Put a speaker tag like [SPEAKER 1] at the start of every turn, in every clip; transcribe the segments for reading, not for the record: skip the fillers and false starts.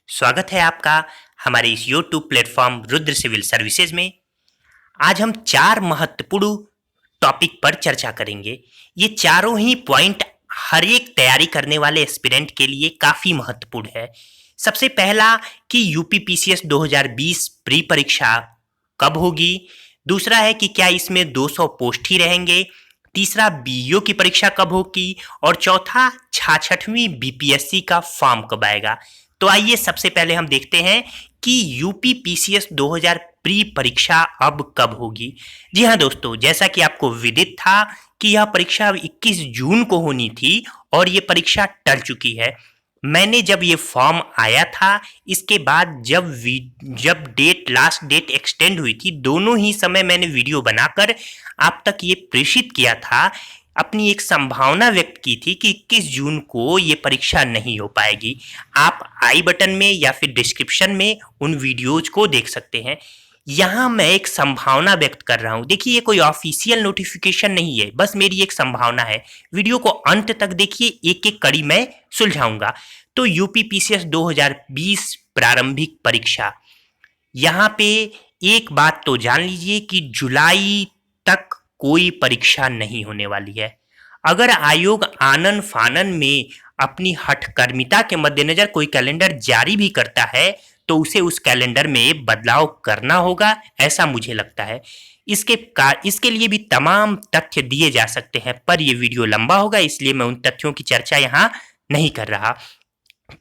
[SPEAKER 1] स्वागत है आपका हमारे इस YouTube platform Rudra civil services में। आज हम 4 महत्वपूर्ण टॉपिक पर चर्चा करेंगे। ये चारों ही पॉइंट हर एक तैयारी करने वाले एस्पिरेंट के लिए काफ़ी महत्वपूर्ण है। सबसे पहला कि यूपीपीसीएस 2020 प्री परीक्षा कब होगी। दूसरा है कि क्या इसमें 200 पोस्ट ही रहेंगे। तीसरा बीईओ की परीक्षा कब होगी। और चौथा 66वीं बीपीएससी का फॉर्म कब आएगा। तो आइए सबसे पहले हम देखते हैं कि यूपीपीसीएस 2000 प्री परीक्षा अब कब होगी। जी हाँ दोस्तों, जैसा कि आपको विदित था कि यह परीक्षा 21 जून को होनी थी और ये परीक्षा टल चुकी है। मैंने जब ये फॉर्म आया था, इसके बाद जब लास्ट डेट एक्सटेंड हुई थी, दोनों ही समय मैंने वीडियो बनाकर आप तक ये प्रेषित किया था, अपनी एक संभावना व्यक्त की थी कि 21 जून को ये परीक्षा नहीं हो पाएगी। आप आई बटन में या फिर डिस्क्रिप्शन में उन वीडियोज को देख सकते हैं। यहाँ मैं एक संभावना व्यक्त कर रहा हूँ। देखिए, ये कोई ऑफिशियल नोटिफिकेशन नहीं है, बस मेरी एक संभावना है। वीडियो को अंत तक देखिए, एक एक कड़ी मैं सुलझाऊंगा। तो यूपीपीसीएस 2020 प्रारंभिक परीक्षा, यहाँ पे एक बात तो जान लीजिए कि जुलाई तक कोई परीक्षा नहीं होने वाली है। अगर आयोग आनन फानन में अपनी हठकर्मिता के मद्देनजर कोई कैलेंडर जारी भी करता है तो उसे उस कैलेंडर में बदलाव करना होगा, ऐसा मुझे लगता है। इसके लिए भी तमाम तथ्य दिए जा सकते हैं, पर यह वीडियो लंबा होगा, इसलिए मैं उन तथ्यों की चर्चा यहाँ नहीं कर रहा।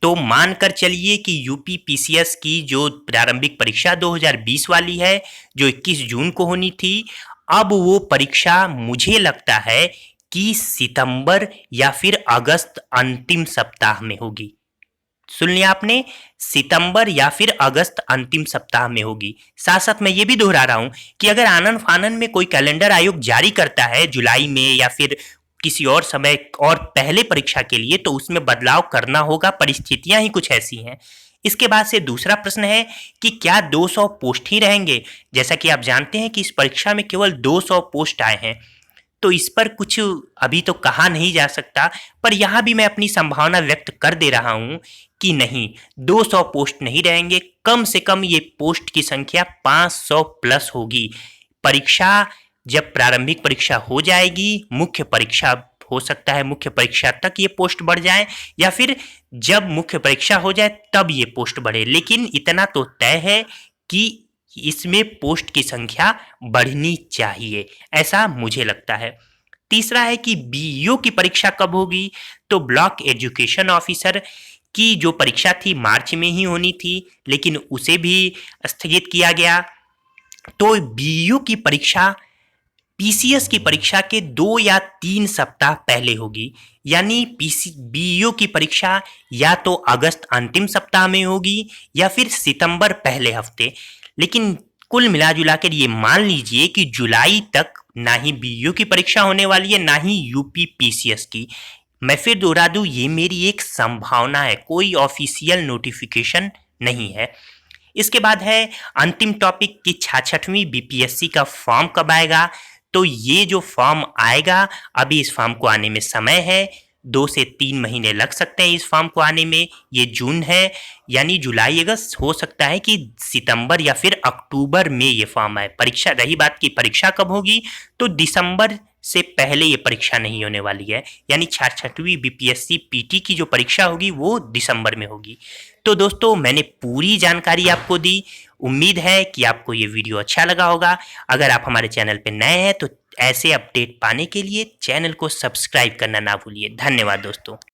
[SPEAKER 1] तो मानकर चलिए कि यूपीपीसीएस की जो प्रारंभिक परीक्षा 2020 वाली है, जो 21 जून को होनी थी, अब वो परीक्षा मुझे लगता है कि सितंबर या फिर अगस्त अंतिम सप्ताह में होगी। सुन लिया आपने, सितंबर या फिर अगस्त अंतिम सप्ताह में होगी। साथ साथ मैं ये भी दोहरा रहा हूं कि अगर आनन फानन में कोई कैलेंडर आयोग जारी करता है जुलाई में या फिर किसी और समय और पहले परीक्षा के लिए, तो उसमें बदलाव करना होगा, परिस्थितियां ही कुछ ऐसी हैं। इसके बाद से दूसरा प्रश्न है कि क्या 200 पोस्ट ही रहेंगे। जैसा कि आप जानते हैं कि इस परीक्षा में केवल 200 पोस्ट आए हैं, तो इस पर कुछ अभी तो कहा नहीं जा सकता, पर यहाँ भी मैं अपनी संभावना व्यक्त कर दे रहा हूँ कि नहीं, 200 पोस्ट नहीं रहेंगे। कम से कम ये पोस्ट की संख्या 500 प्लस होगी। परीक्षा जब प्रारंभिक परीक्षा हो जाएगी, मुख्य परीक्षा हो सकता है मुख्य परीक्षा तक ये पोस्ट बढ़ जाए, या फिर जब मुख्य परीक्षा हो जाए तब ये पोस्ट बढ़े। लेकिन इतना तो तय है कि इसमें पोस्ट की संख्या बढ़नी चाहिए, ऐसा मुझे लगता है। तीसरा है कि बीईओ की परीक्षा कब होगी। तो ब्लॉक एजुकेशन ऑफिसर की जो परीक्षा थी मार्च में ही होनी थी, लेकिन उसे भी स्थगित किया गया। तो बीईओ की परीक्षा पीसीएस की परीक्षा के 2 या 3 सप्ताह पहले होगी। यानी बीईओ की परीक्षा या तो अगस्त अंतिम सप्ताह में होगी या फिर सितंबर पहले हफ्ते। लेकिन कुल मिला जुला कर ये मान लीजिए कि जुलाई तक ना ही बीईओ की परीक्षा होने वाली है, ना ही यूपीपीसीएस की। मैं फिर दोहरा दूं, ये मेरी एक संभावना है, कोई ऑफिशियल नोटिफिकेशन नहीं है। इसके बाद है अंतिम टॉपिक कि 66वीं बीपीएससी का फॉर्म कब आएगा। तो ये जो फॉर्म आएगा, अभी इस फॉर्म को आने में समय है, 2 से 3 महीने लग सकते हैं इस फॉर्म को आने में। ये जून है, यानी जुलाई अगस्त, हो सकता है कि सितंबर या फिर अक्टूबर में ये फॉर्म आए। परीक्षा, रही बात की परीक्षा कब होगी, तो दिसंबर से पहले ये परीक्षा नहीं होने वाली है। यानी 66वीं बीपीएससी पीटी की जो परीक्षा होगी वो दिसंबर में होगी। तो दोस्तों, मैंने पूरी जानकारी आपको दी। उम्मीद है कि आपको ये वीडियो अच्छा लगा होगा। अगर आप हमारे चैनल पर नए हैं तो ऐसे अपडेट पाने के लिए चैनल को सब्सक्राइब करना ना भूलिए। धन्यवाद दोस्तों।